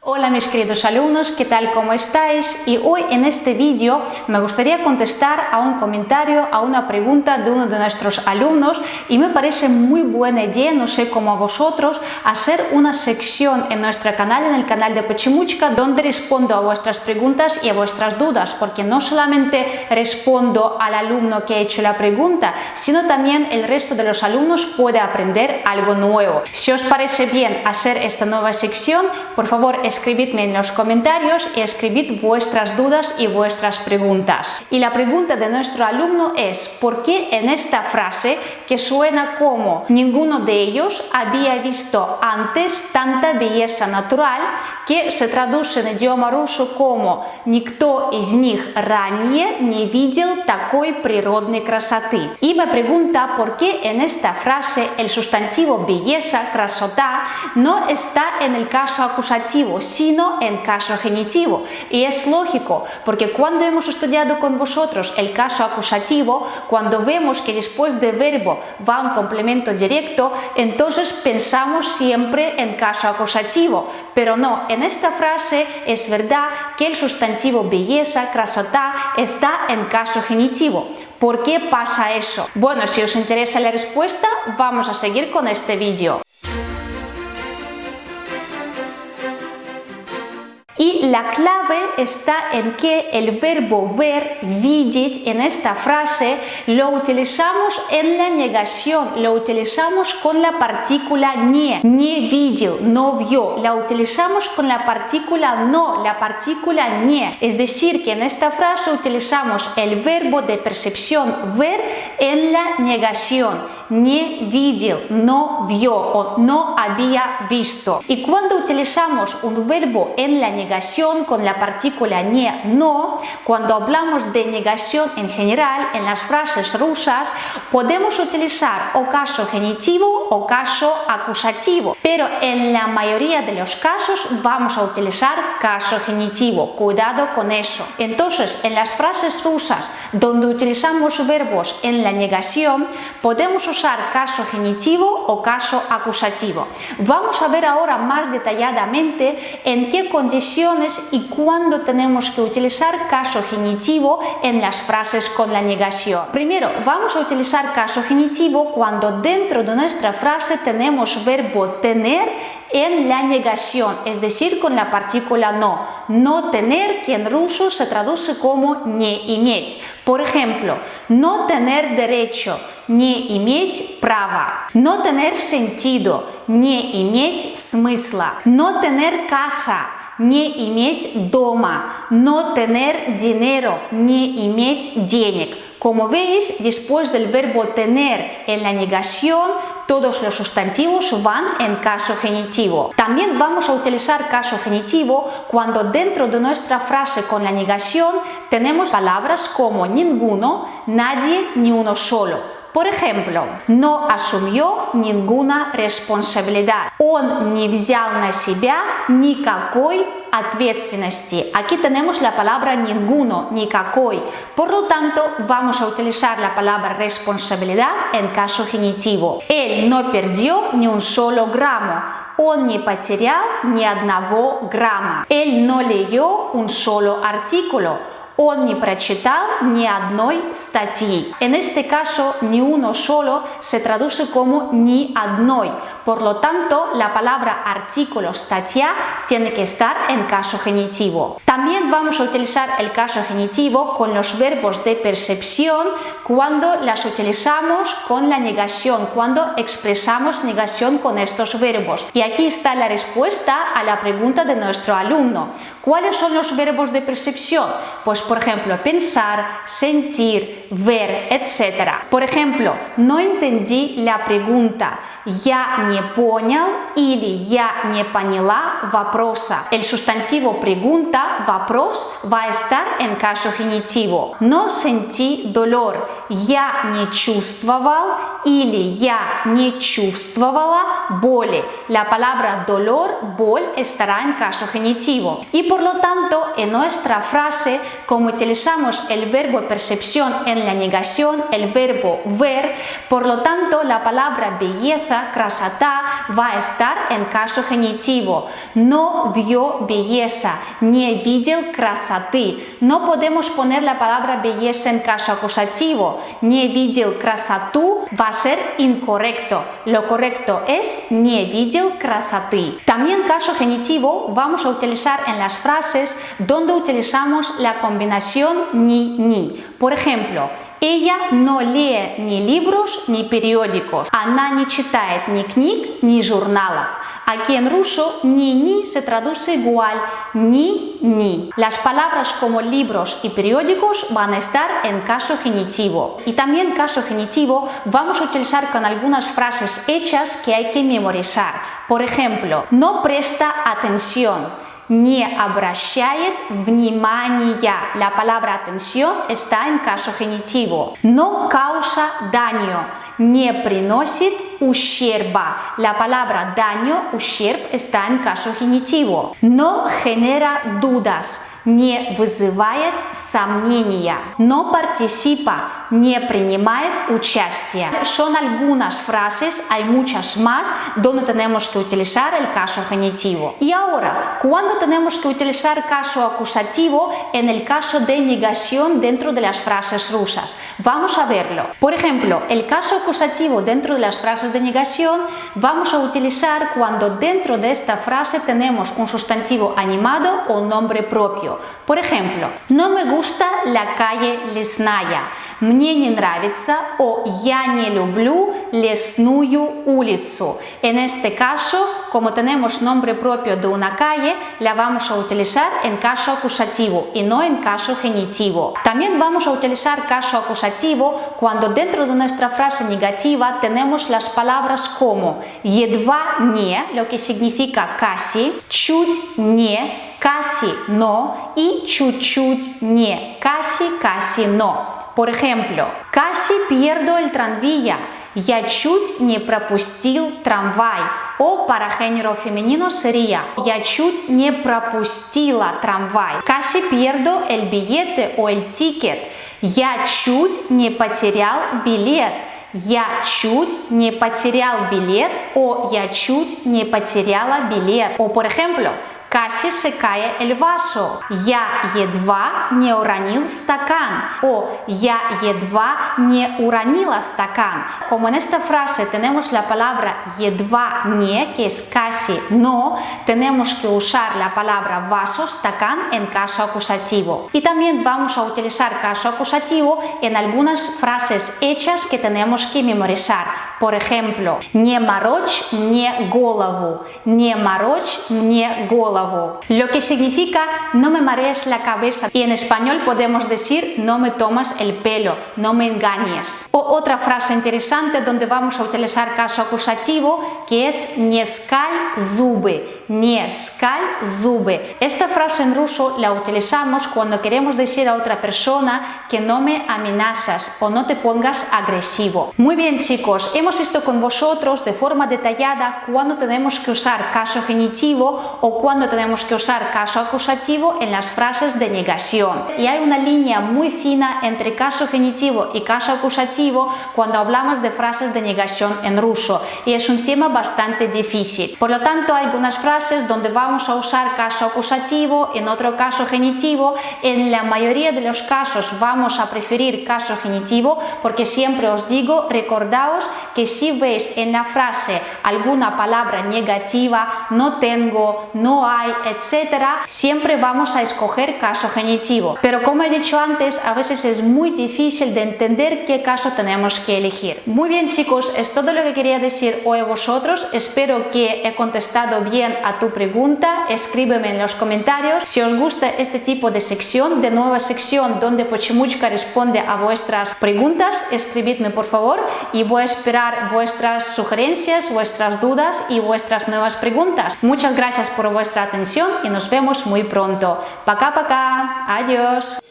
Hola mis queridos alumnos, ¿qué tal? ¿Cómo estáis? Y hoy en este vídeo me gustaría contestar a un comentario, a una pregunta de uno de nuestros alumnos y me parece muy buena idea, no sé cómo a vosotros, hacer una sección en nuestro canal, en el canal de Почемучка, donde respondo a vuestras preguntas y a vuestras dudas, porque no solamente respondo al alumno que ha hecho la pregunta, sino también el resto de los alumnos puede aprender algo nuevo. Si os parece bien hacer esta nueva sección, por favor, escribidme en los comentarios y escribid vuestras dudas y vuestras preguntas. Y la pregunta de nuestro alumno es: ¿por qué en esta frase, que suena como ninguno de ellos había visto antes tanta belleza natural, que se traduce en idioma ruso como «Никто из них ранее не видел такой природной красоты». Y me pregunta por qué en esta frase el sustantivo belleza, красота, no está en el caso acusativo, sino en caso genitivo. Y es lógico, porque cuando hemos estudiado con vosotros el caso acusativo, cuando vemos que después del verbo va un complemento directo, entonces pensamos siempre en caso acusativo. Pero no, en esta frase es verdad que el sustantivo belleza, красота, está en caso genitivo. ¿Por qué pasa eso? Bueno, si os interesa la respuesta, vamos a seguir con este vídeo. Y la clave está en que el verbo ver, видеть, en esta frase lo utilizamos en la negación, lo utilizamos con la partícula не видел, no vio, la utilizamos con la partícula no, la partícula не. Es decir, que en esta frase utilizamos el verbo de percepción ver en la negación. Не видел, no vio o no había visto. Y cuando utilizamos un verbo en la negación con la partícula не, no, cuando hablamos de negación en general en las frases rusas, podemos utilizar o caso genitivo o caso acusativo, pero en la mayoría de los casos vamos a utilizar caso genitivo. Cuidado con eso. Entonces, en las frases rusas donde utilizamos verbos en la negación, podemos usar caso genitivo o caso acusativo. Vamos a ver ahora más detalladamente en qué condiciones y cuándo tenemos que utilizar caso genitivo en las frases con la negación. Primero, vamos a utilizar caso genitivo cuando dentro de nuestra frase tenemos verbo tener en la negación, es decir, con la partícula no. No tener, que en ruso se traduce como не иметь. Por ejemplo, no tener derecho, не иметь права. No tener sentido, не иметь смысла. No tener casa, не иметь дома. No tener dinero, не иметь денег. Como veis, después del verbo tener en la negación, todos los sustantivos van en caso genitivo. También vamos a utilizar caso genitivo cuando dentro de nuestra frase con la negación tenemos palabras como ninguno, nadie, ni uno solo. Por ejemplo, no asumió ninguna responsabilidad. Он не взял на себя никакой ответственности. Aquí tenemos la palabra ninguno, никакой. Por lo tanto, vamos a utilizar la palabra responsabilidad en caso genitivo. Él no perdió ni un solo gramo. Он не потерял ни одного грамма. Él no leyó un solo artículo. Он не прочитал ни одной статьи. En este caso, ni uno solo se traduce como ni одной. Por lo tanto, la palabra artículo, статья, tiene que estar en caso genitivo. También vamos a utilizar el caso genitivo con los verbos de percepción cuando las utilizamos con la negación, cuando expresamos negación con estos verbos. Y aquí está la respuesta a la pregunta de nuestro alumno. ¿Cuáles son los verbos de percepción? Pues, por ejemplo, pensar, sentir, ver, etc. Por ejemplo, no entendí la pregunta. Я не понял или я не поняла вопроса. El sustantivo pregunta вопрос va a estar en caso genitivo. No sentí dolor. Я не чувствовал или я не чувствовала боли. La palabra dolor, bol, estará en caso genitivo. Y por lo tanto, en nuestra frase, como utilizamos el verbo percepción en la negación, el verbo ver, por lo tanto, la palabra belleza, красота, va a estar en caso genitivo. No vio belleza, не видел красоты. No podemos poner la palabra belleza en caso acusativo. Не видел красоту va a ser incorrecto. Lo correcto es не видел красоты. También caso genitivo vamos a utilizar en las frases donde utilizamos la combinación ni. Por ejemplo, ella no lee ni libros ni periódicos. Она не читает ни книг, ни журналов. Aquí en ruso, ni se traduce igual, ni. Las palabras como libros y periódicos van a estar en caso genitivo. Y también caso genitivo vamos a utilizar con algunas frases hechas que hay que memorizar. Por ejemplo, no presta atención. Не обращает внимания. La palabra atención está en caso genitivo. No causa daño. Не приносит ущерба. La palabra daño, ущерб, está en caso genitivo. No genera dudas. Не вызывает сомнения. No participa, не принимает участие. Son algunas frases, hay muchas más, donde tenemos que utilizar el caso genitivo. Y ahora, ¿cuándo tenemos que utilizar caso acusativo en el caso de negación dentro de las frases rusas? Vamos a verlo. Por ejemplo, el caso acusativo dentro de las frases de negación vamos a utilizar cuando dentro de esta frase tenemos un sustantivo animado o nombre propio. Por ejemplo, no me gusta la calle Лесная. Мне не нравится o я не люблю лесную улицу. En este caso, como tenemos nombre propio de una calle, la vamos a utilizar en caso acusativo y no en caso genitivo. También vamos a utilizar caso acusativo cuando dentro de nuestra frase negativa tenemos las palabras como едва не, lo que significa casi, чуть не, casi no y чуть-чуть не, casi no. Por ejemplo, casi pierdo el tranvía, я чуть не пропустил трамвай. O para género femenino sería я чуть не пропустила трамвай. Casi pierdo el billete o el ticket, я чуть не потерял билет. Я чуть не потерял билет o я чуть не потеряла билет. O por ejemplo, casi se cae el vaso. Я едва не уронил стакан. O я едва не уронила стакан. Como en esta frase tenemos la palabra едва не, que es casi no, tenemos que usar la palabra vaso, стакан, en caso acusativo. Y también vamos a utilizar caso acusativo en algunas frases hechas que tenemos que memorizar. Por ejemplo, не морочь мне голову. Не морочь мне голову. Lo que significa no me marees la cabeza, y en español podemos decir no me tomas el pelo, no me engañes. O otra frase interesante donde vamos a utilizar caso acusativo, que es не скаль зубы. Не скаль зубы. Esta frase en ruso la utilizamos cuando queremos decir a otra persona que no me amenazas o no te pongas agresivo. Muy bien, chicos, hemos visto con vosotros de forma detallada cuándo tenemos que usar caso genitivo o cuándo tenemos que usar caso acusativo en las frases de negación. Y hay una línea muy fina entre caso genitivo y caso acusativo cuando hablamos de frases de negación en ruso, y es un tema bastante difícil. Por lo tanto, hay algunas frases donde vamos a usar caso acusativo, en otro caso genitivo. En la mayoría de los casos vamos a preferir caso genitivo, porque siempre os digo, recordaos que si veis en la frase alguna palabra negativa, no tengo, no hay, etcétera, siempre vamos a escoger caso genitivo. Pero como he dicho antes, a veces es muy difícil de entender qué caso tenemos que elegir. Muy bien, chicos, es todo lo que quería decir hoy a vosotros. Espero que he contestado bien a tu pregunta, escríbeme en los comentarios. Si os gusta este tipo de sección, de nueva sección donde Pochimuchka responde a vuestras preguntas, escribidme por favor y voy a esperar vuestras sugerencias, vuestras dudas y vuestras nuevas preguntas. Muchas gracias por vuestra atención y nos vemos muy pronto. Пока-пока. Adiós.